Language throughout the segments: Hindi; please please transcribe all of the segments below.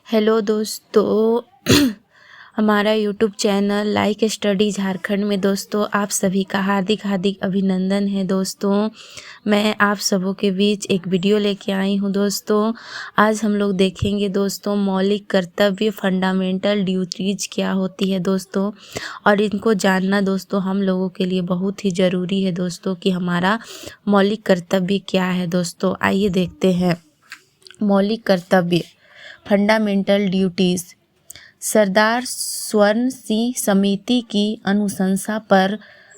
हेलो दोस्तों हमारा YouTube channel like study Jharkhand में दोस्तों आप सभी का हार्दिक हार्दिक अभिनंदन है। दोस्तों मैं आप सबों के बीच एक वीडियो लेके आई हूँ। दोस्तों आज हम लोग देखेंगे दोस्तों मौलिक कर्तव्य फंडामेंटल ड्यूटीज क्या होती है दोस्तों, और इनको जानना दोस्तों हम लोगों के लिए बहुत ही ज़रूरी है दोस्तों कि हमारा मौलिक कर्तव्य क्या है। दोस्तों आइए देखते हैं मौलिक कर्तव्य फंडामेंटल ड्यूटीज़। सरदार स्वर्ण सिंह समिति की अनुशंसा पर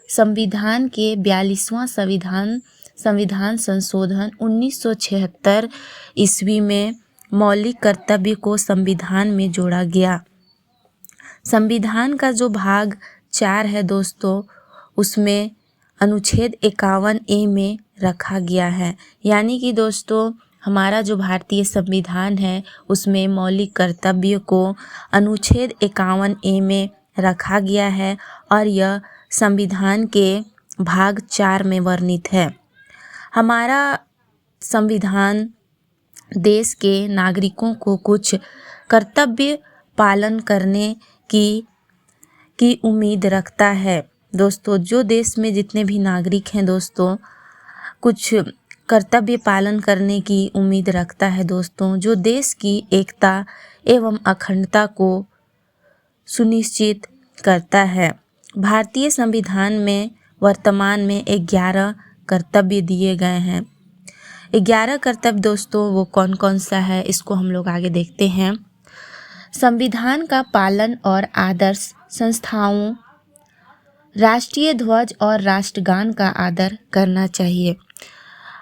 संविधान के 42वां संविधान संशोधन 1976 ईस्वी में मौलिक कर्तव्य को संविधान में जोड़ा गया। संविधान का जो भाग 4 है दोस्तों, उसमें अनुच्छेद 51A में रखा गया है। यानी कि दोस्तों हमारा जो भारतीय संविधान है उसमें मौलिक कर्तव्य को अनुच्छेद 51A में रखा गया है और यह संविधान के भाग 4 में वर्णित है। हमारा संविधान देश के नागरिकों को कुछ कर्तव्य पालन करने की उम्मीद रखता है। दोस्तों जो देश में जितने भी नागरिक हैं दोस्तों कुछ कर्तव्य पालन करने की उम्मीद रखता है दोस्तों, जो देश की एकता एवं अखंडता को सुनिश्चित करता है। भारतीय संविधान में वर्तमान में 11 कर्तव्य दिए गए हैं। 11 कर्तव्य दोस्तों वो कौन कौन सा है इसको हम लोग आगे देखते हैं। संविधान का पालन और आदर्श संस्थाओं, राष्ट्रीय ध्वज और राष्ट्रगान का आदर करना चाहिए।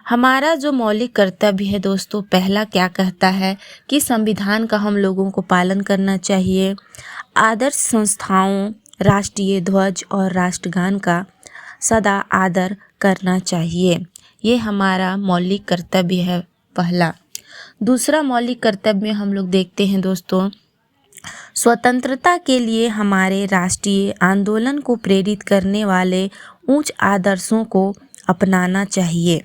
हमारा जो मौलिक कर्तव्य है दोस्तों, पहला क्या कहता है कि संविधान का हम लोगों को पालन करना चाहिए, आदर्श संस्थाओं, राष्ट्रीय ध्वज और राष्ट्रगान का सदा आदर करना चाहिए। ये हमारा मौलिक कर्तव्य है पहला। दूसरा मौलिक कर्तव्य हम लोग देखते हैं दोस्तों, स्वतंत्रता के लिए हमारे राष्ट्रीय आंदोलन को प्रेरित करने वाले उच्च आदर्शों को अपनाना चाहिए।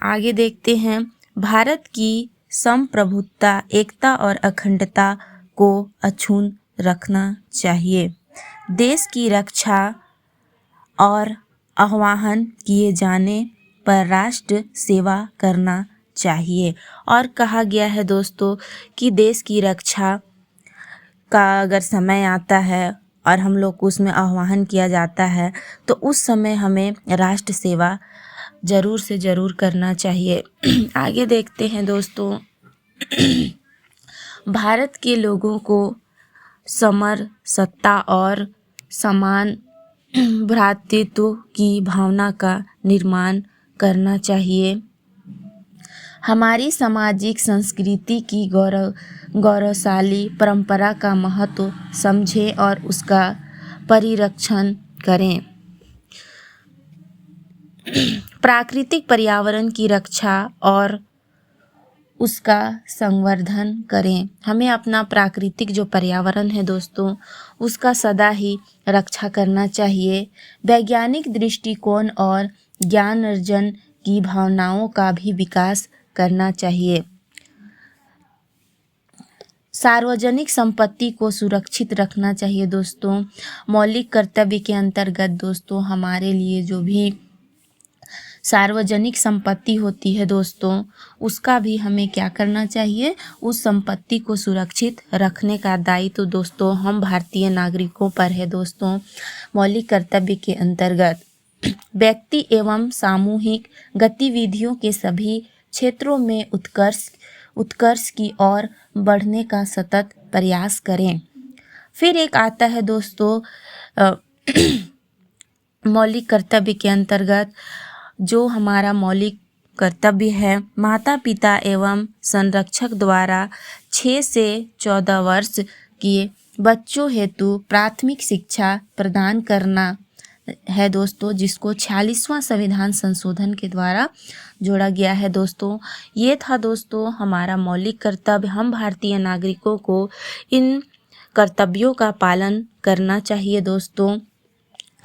आगे देखते हैं, भारत की संप्रभुता, एकता और अखंडता को अक्षुण्ण रखना चाहिए। देश की रक्षा और आह्वान किए जाने पर राष्ट्र सेवा करना चाहिए। और कहा गया है दोस्तों कि देश की रक्षा का अगर समय आता है और हम लोग को उसमें आह्वान किया जाता है तो उस समय हमें राष्ट्र सेवा ज़रूर से ज़रूर करना चाहिए। आगे देखते हैं दोस्तों, भारत के लोगों को समरसता और समान भ्रातृत्व की भावना का निर्माण करना चाहिए। हमारी सामाजिक संस्कृति की गौरवशाली परंपरा का महत्व समझें और उसका परिरक्षण करें। प्राकृतिक पर्यावरण की रक्षा और उसका संवर्धन करें। हमें अपना प्राकृतिक जो पर्यावरण है दोस्तों उसका सदा ही रक्षा करना चाहिए। वैज्ञानिक दृष्टिकोण और ज्ञान अर्जन की भावनाओं का भी विकास करना चाहिए। सार्वजनिक संपत्ति को सुरक्षित रखना चाहिए दोस्तों। मौलिक कर्तव्य के अंतर्गत दोस्तों हमारे लिए जो भी सार्वजनिक संपत्ति होती है दोस्तों उसका भी हमें क्या करना चाहिए, उस संपत्ति को सुरक्षित रखने का दायित्व दोस्तों हम भारतीय नागरिकों पर है दोस्तों। मौलिक कर्तव्य के अंतर्गत व्यक्ति एवं सामूहिक गतिविधियों के सभी क्षेत्रों में उत्कर्ष की ओर बढ़ने का सतत प्रयास करें। फिर एक आता है दोस्तों मौलिक कर्तव्य के अंतर्गत जो हमारा मौलिक कर्तव्य है, माता पिता एवं संरक्षक द्वारा 6 से 14 वर्ष के बच्चों हेतु प्राथमिक शिक्षा प्रदान करना है दोस्तों, जिसको 46वां संविधान संशोधन के द्वारा जोड़ा गया है दोस्तों। ये था दोस्तों हमारा मौलिक कर्तव्य। हम भारतीय नागरिकों को इन कर्तव्यों का पालन करना चाहिए दोस्तों।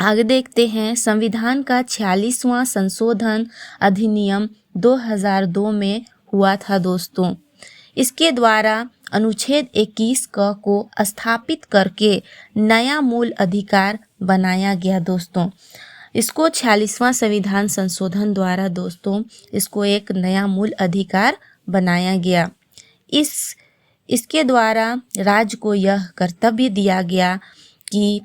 आगे देखते हैं, संविधान का 46वां संशोधन अधिनियम 2002 में हुआ था दोस्तों। इसके द्वारा अनुच्छेद 21 क को स्थापित करके नया मूल अधिकार बनाया गया दोस्तों। इसको 46वां संविधान संशोधन द्वारा दोस्तों इसको एक नया मूल अधिकार बनाया गया। इसके द्वारा राज्य को यह कर्तव्य दिया गया कि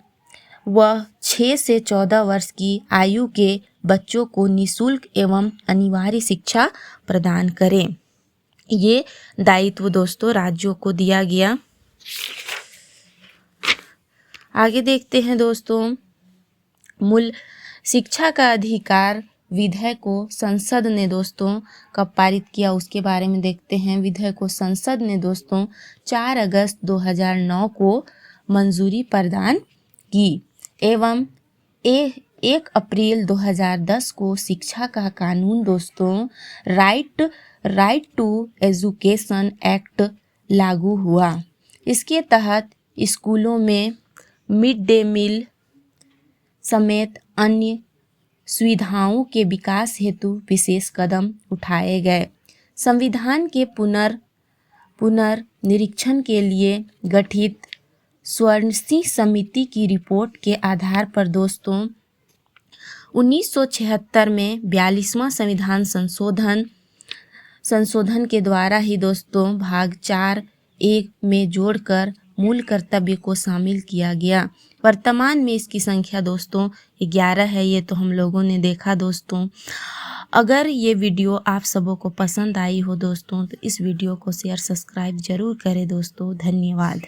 वह 6 से 14 वर्ष की आयु के बच्चों को निःशुल्क एवं अनिवार्य शिक्षा प्रदान करें। ये दायित्व दोस्तों राज्यों को दिया गया। आगे देखते हैं दोस्तों, मूल शिक्षा का अधिकार विधेयक को संसद ने दोस्तों कब पारित किया उसके बारे में देखते हैं। विधेयक को संसद ने दोस्तों 4 अगस्त 2009 को मंजूरी प्रदान की एवं 1 अप्रैल 2010 को शिक्षा का कानून दोस्तों राइट टू एजुकेशन एक्ट लागू हुआ। इसके तहत स्कूलों में मिड डे मील समेत अन्य सुविधाओं के विकास हेतु विशेष कदम उठाए गए। संविधान के पुनर्निरीक्षण के लिए गठित स्वर्णसिंह समिति की रिपोर्ट के आधार पर दोस्तों 1976 में 42वां संविधान संशोधन के द्वारा ही दोस्तों भाग 4(1) में जोड़कर मूल कर्तव्य को शामिल किया गया। वर्तमान में इसकी संख्या दोस्तों 11 है। ये तो हम लोगों ने देखा दोस्तों। अगर ये वीडियो आप सबों को पसंद आई हो दोस्तों तो इस वीडियो को शेयर सब्सक्राइब जरूर करें दोस्तों। धन्यवाद।